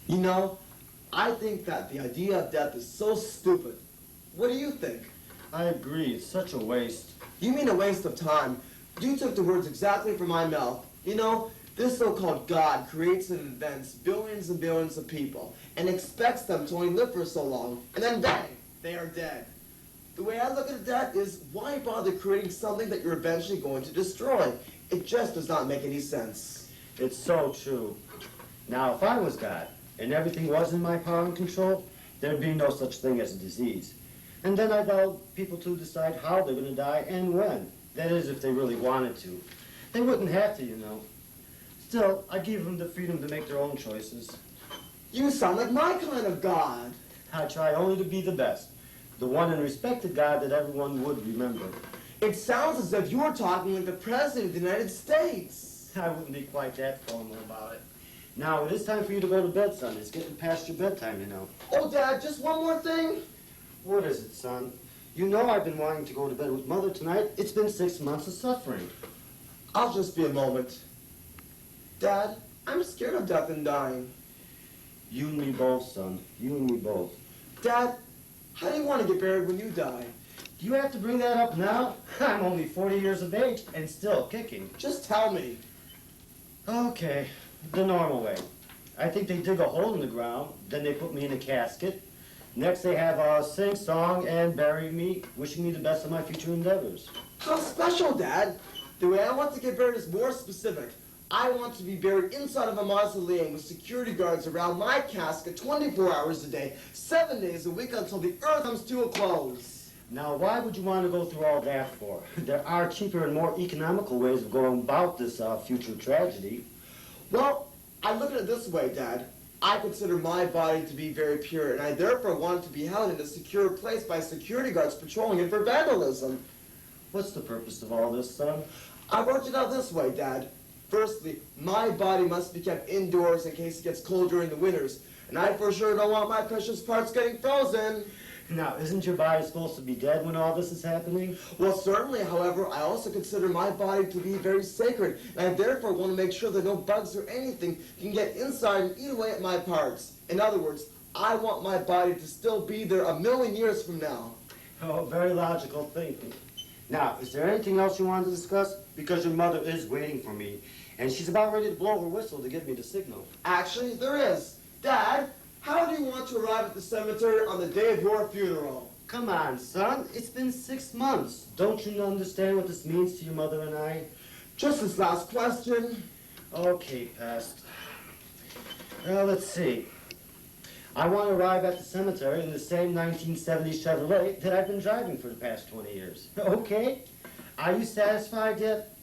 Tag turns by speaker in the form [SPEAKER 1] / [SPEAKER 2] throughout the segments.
[SPEAKER 1] You know, I think that the idea of death is so stupid. What do you think?
[SPEAKER 2] I agree, it's such a waste.
[SPEAKER 1] You mean a waste of time? You took the words exactly from my mouth. You know, this so-called God creates and invents billions and billions of people and expects them to only live for so long, and then bang, they are dead. The way I look at that is, why bother creating something that you're eventually going to destroy? It just does not make any sense.
[SPEAKER 2] It's so true. Now, if I was God, and everything was in my power and control, there'd be no such thing as a disease. And then I'd allow people to decide how they're going to die and when. That is, if they really wanted to. They wouldn't have to, you know. Still, I give them the freedom to make their own choices.
[SPEAKER 1] You sound like my kind of God.
[SPEAKER 2] I try only to be the best. The one and respected God that everyone would remember.
[SPEAKER 1] It sounds as if you were talking like the President of the United States.
[SPEAKER 2] I wouldn't be quite that formal about it. Now, it is time for you to go to bed, son. It's getting past your bedtime, you know.
[SPEAKER 1] Oh, Dad, just one more thing.
[SPEAKER 2] What is it, son? You know I've been wanting to go to bed with Mother tonight. It's been 6 months of suffering.
[SPEAKER 1] I'll just be a moment. Dad, I'm scared of death and dying.
[SPEAKER 2] You and me both, son. You and me both.
[SPEAKER 1] Dad, how do you want to get buried when you die?
[SPEAKER 2] Do you have to bring that up now? I'm only 40 years of age and still kicking.
[SPEAKER 1] Just tell me.
[SPEAKER 2] Okay, the normal way. I think they dig a hole in the ground, then they put me in a casket. Next they have a sing-song and bury me, wishing me the best of my future endeavors.
[SPEAKER 1] How special, Dad. The way I want to get buried is more specific. I want to be buried inside of a mausoleum with security guards around my casket 24 hours a day, 7 days a week until the earth comes to a close.
[SPEAKER 2] Now, why would you want to go through all that for? There are cheaper and more economical ways of going about this future tragedy.
[SPEAKER 1] Well, I look at it this way, Dad. I consider my body to be very pure, and I therefore want it to be held in a secure place by security guards patrolling it for vandalism.
[SPEAKER 2] What's the purpose of all this, son?
[SPEAKER 1] I worked it out this way, Dad. Firstly, my body must be kept indoors in case it gets cold during the winters, and I for sure don't want my precious parts getting frozen.
[SPEAKER 2] Now, isn't your body supposed to be dead when all this is happening?
[SPEAKER 1] Well, certainly, however, I also consider my body to be very sacred, and I therefore want to make sure that no bugs or anything can get inside and eat away at my parts. In other words, I want my body to still be there a million years from now.
[SPEAKER 2] Oh, very logical thinking. Now, is there anything else you want to discuss? Because your mother is waiting for me, and she's about ready to blow her whistle to give me the signal.
[SPEAKER 1] Actually, there is. Dad, how do you want to arrive at the cemetery on the day of your funeral?
[SPEAKER 2] Come on, son. It's been 6 months. Don't you understand what this means to your mother and I?
[SPEAKER 1] Just this last question.
[SPEAKER 2] Okay, past. Let's see. I want to arrive at the cemetery in the same 1970s Chevrolet that I've been driving for the past 20 years. Okay? Are you satisfied yet?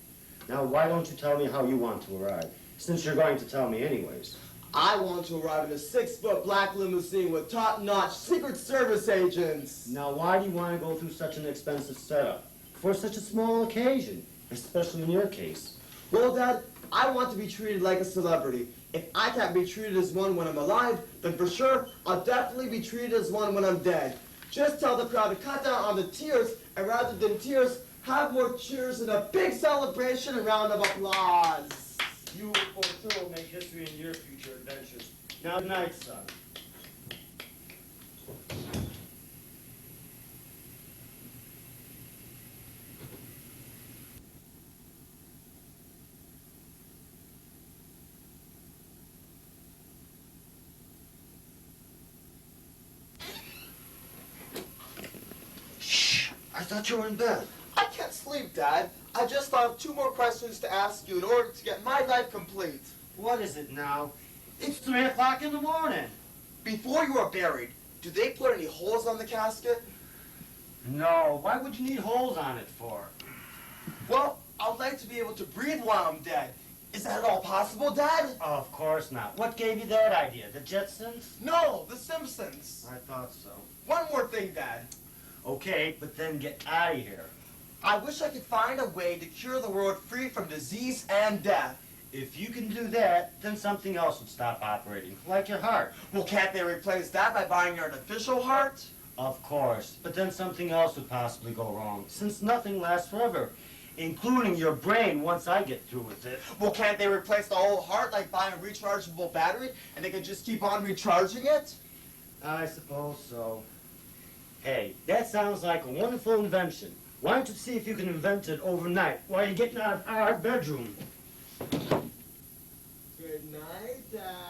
[SPEAKER 2] Now, why don't you tell me how you want to arrive, since you're going to tell me anyways?
[SPEAKER 1] I want to arrive in a 6-foot black limousine with top-notch Secret Service agents.
[SPEAKER 2] Now, why do you want to go through such an expensive setup for such a small occasion, especially in your case?
[SPEAKER 1] Well, Dad, I want to be treated like a celebrity. If I can't be treated as one when I'm alive, then for sure, I'll definitely be treated as one when I'm dead. Just tell the crowd to cut down on the tears, and rather than tears, have more cheers and a big celebration and round of applause.
[SPEAKER 2] You for sure will make history in your future adventures. Now, good night, son. Shh! I thought you were in bed.
[SPEAKER 1] I can't sleep, Dad. I just thought of 2 more questions to ask you in order to get my life complete.
[SPEAKER 2] What is it now? It's 3 o'clock in the morning.
[SPEAKER 1] Before you are buried, do they put any holes on the casket?
[SPEAKER 2] No, why would you need holes on it for?
[SPEAKER 1] Well, I'd like to be able to breathe while I'm dead. Is that at all possible, Dad?
[SPEAKER 2] Of course not. What gave you that idea? The Jetsons?
[SPEAKER 1] No, The Simpsons.
[SPEAKER 2] I thought so.
[SPEAKER 1] One more thing, Dad.
[SPEAKER 2] Okay, but then get out of here.
[SPEAKER 1] I wish I could find a way to cure the world free from disease and death.
[SPEAKER 2] If you can do that, then something else would stop operating, like your heart.
[SPEAKER 1] Well, can't they replace that by buying an artificial heart?
[SPEAKER 2] Of course, but then something else would possibly go wrong, since nothing lasts forever. including your brain once I get through with it.
[SPEAKER 1] Well, can't they replace the whole heart like buying a rechargeable battery and they can just keep on recharging it?
[SPEAKER 2] I suppose so. Hey, that sounds like a wonderful invention. Why don't you see if you can invent it overnight while you're getting out of our bedroom?
[SPEAKER 1] Good night, Dad.